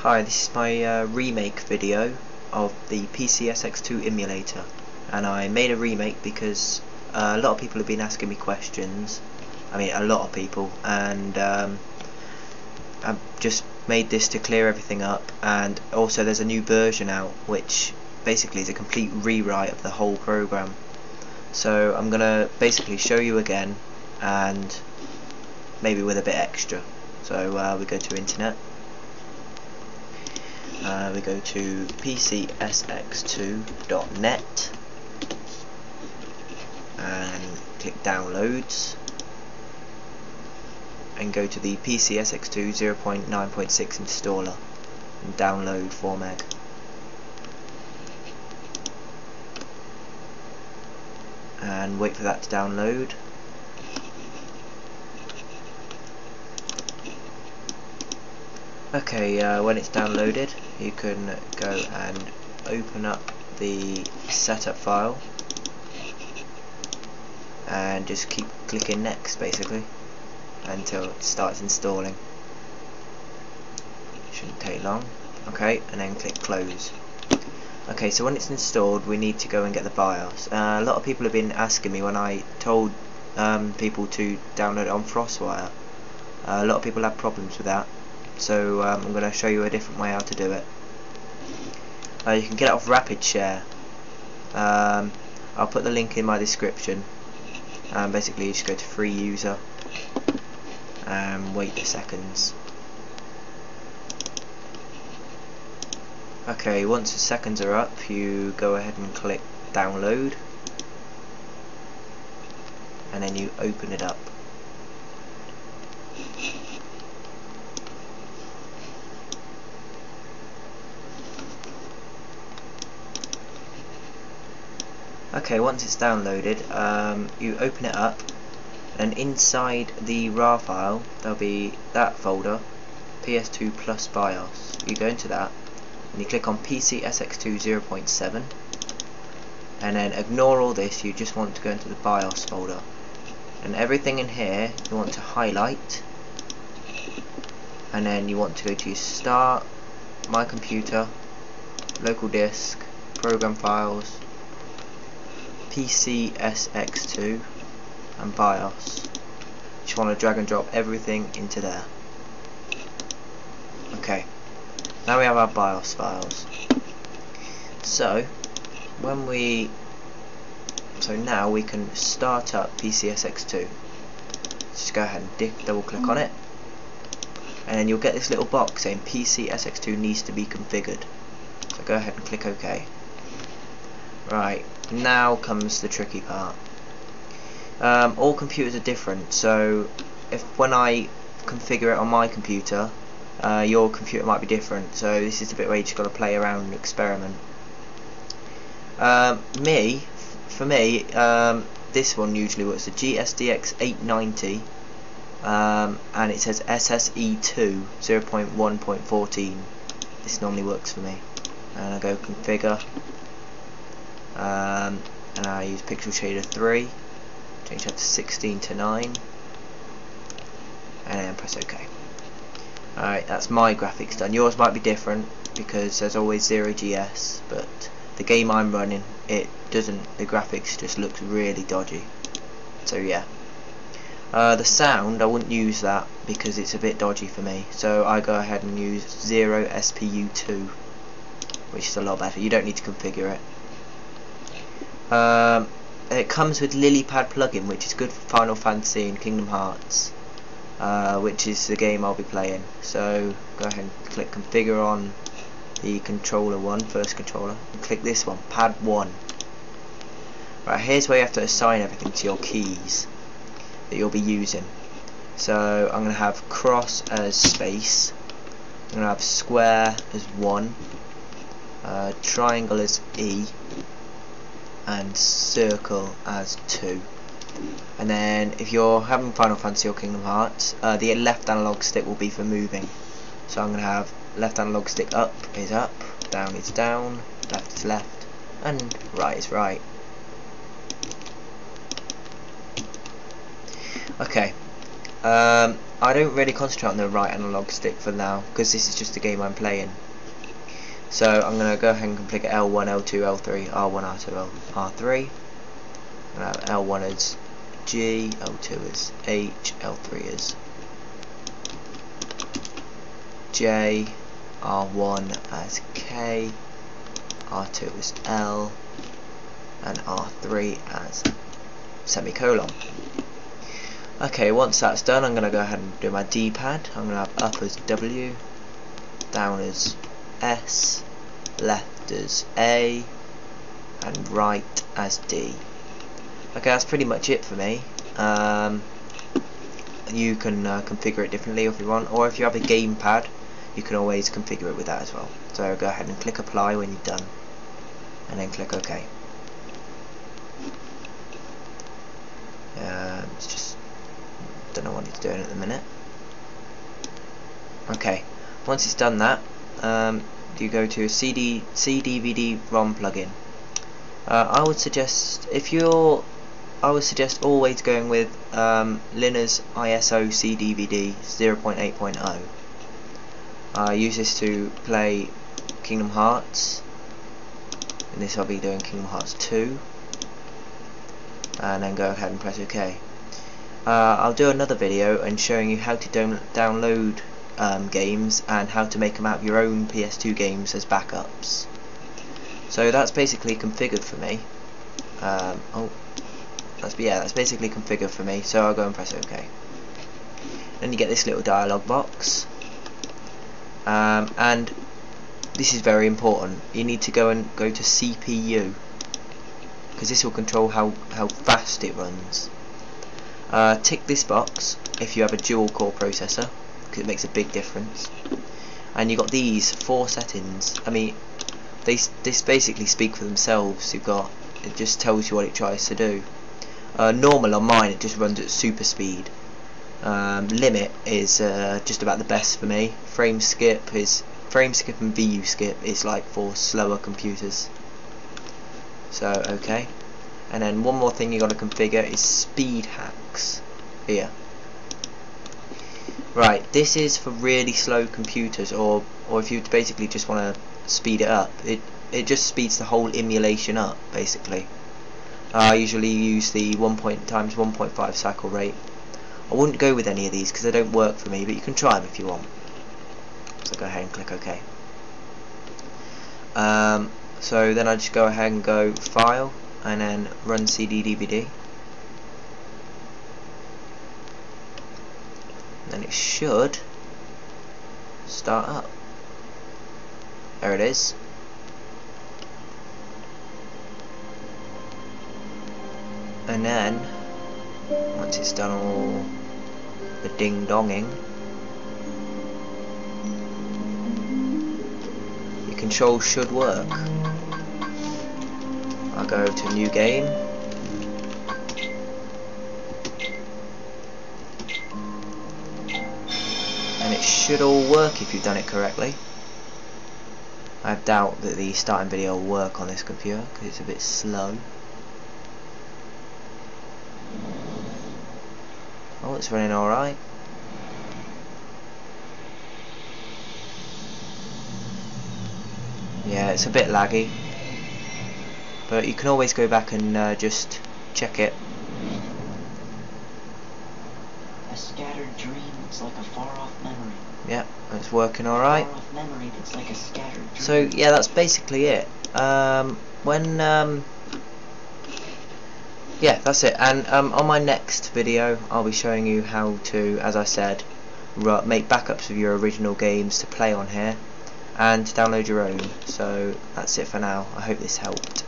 Hi, this is my remake video of the PCSX2 emulator, and I made a remake because a lot of people have been asking me questions. I mean, a lot of people, and I've just made this to clear everything up. And also there's a new version out which basically is a complete rewrite of the whole program, so I'm gonna basically show you again, and maybe with a bit extra. So we go to internet. We go to PCSX2.net and click downloads and go to the PCSX2 0.9.6 installer and download 4 meg. And wait for that to download. Okay, when it's downloaded, you can go and open up the setup file and just keep clicking next basically until it starts installing. Shouldn't take long. Okay, and then click close. Okay, so when it's installed, we need to go and get the BIOS. A lot of people have been asking me when I told people to download it on FrostWire. A lot of people have problems with that. So I'm going to show you a different way how to do it. You can get it off Rapid Share. I'll put the link in my description. Basically you just go to free user and wait the seconds. Okay, once the seconds are up, you go ahead and click download, and then you open it up. Okay, once it's downloaded, you open it up, and inside the RAR file there'll be that folder, PS2 plus BIOS. You go into that and you click on PCSX2 0.7, and then ignore all this. You just want to go into the BIOS folder, and everything in here you want to highlight, and then you want to go to Start, My Computer, Local Disk, Program Files, PCSX2 and BIOS. Just want to drag and drop everything into there. Okay, now we have our BIOS files. So now we can start up PCSX2. Just go ahead and double click on it, and then you'll get this little box saying PCSX2 needs to be configured. So go ahead and click OK. Right, now comes the tricky part. All computers are different, so when I configure it on my computer, your computer might be different, so this is the bit where you just got to play around and experiment. For me, this one usually works, the GSDX 890, and it says SSE2 0.1.14. This normally works for me. And I go configure, and I use Pixel Shader 3, change that to 16 to 9, and then press OK. Alright, that's my graphics done. Yours might be different because there's always 0GS, but the game I'm running, the graphics just looks really dodgy. So yeah. The sound, I wouldn't use that because it's a bit dodgy for me, so I go ahead and use 0SPU2, which is a lot better. You don't need to configure it. It comes with Lilypad plugin, which is good for Final Fantasy and Kingdom Hearts, which is the game I'll be playing. So go ahead and click configure on the controller one, first controller, and click this one, pad 1. Right, here's where you have to assign everything to your keys that you'll be using. So I'm going to have cross as space, I'm going to have square as 1, triangle as E, and circle as 2. And then if you're having Final Fantasy or Kingdom Hearts, the left analog stick will be for moving. So I'm going to have left analog stick up is up, down is down, left is left, and right is right. Okay, I don't really concentrate on the right analog stick for now, because this is just the game I'm playing. So I'm going to go ahead and configure L1, L2, L3, R1, R2, R3. I'm going to have L1 as G, L2 as H, L3 as J, R1 as K, R2 as L, and R3 as semicolon. Okay, once that's done, I'm going to go ahead and do my D-pad. I'm going to have up as W, down as S, left as A, and right as D. Okay, that's pretty much it for me. You can configure it differently if you want, or if you have a gamepad, you can always configure it with that as well. So go ahead and click apply when you're done, and then click OK. It's just, don't know what it's doing at the minute. Okay, once it's done that, you go to CD-DVD-ROM plugin. I would suggest always going with Linus ISO CD-DVD 0.8.0. I use this to play Kingdom Hearts. In this I'll be doing Kingdom Hearts 2, and then go ahead and press OK. I'll do another video and showing you how to download games and how to make them out of your own PS2 games as backups. So that's basically configured for me. That's basically configured for me. So I'll go and press OK. Then you get this little dialog box, and this is very important. You need to go to CPU, because this will control how fast it runs. Tick this box if you have a dual core processor, because it makes a big difference. And you got these 4 settings. I mean, this basically speak for themselves. It just tells you what it tries to do. Normal on mine, it just runs at super speed. Limit is just about the best for me. Frame skip and VU skip is like for slower computers. So okay. And then one more thing you got to configure is speed hacks here. Right, this is for really slow computers, or if you basically just want to speed it up. It just speeds the whole emulation up basically. I usually use the 1.x1.5 cycle rate. I wouldn't go with any of these because they don't work for me, but you can try them if you want. So go ahead and click OK. So then I just go ahead and go File, and then run CD-DVD. Then it should start up. There it is. And then once it's done all the ding-donging, your controls should work. I'll go to new game, and it should all work if you've done it correctly. I doubt that the starting video will work on this computer because it's a bit slow. Oh, it's running alright. Yeah, it's a bit laggy, but you can always go back and just check it. A scattered dream is like a far-off memory. Yeah, it's working alright. Far-off memory that's like a scattered dream. So yeah, that's basically it. Yeah, that's it. And on my next video, I'll be showing you how to, as I said, make backups of your original games to play on here, and to download your own. So that's it for now. I hope this helped.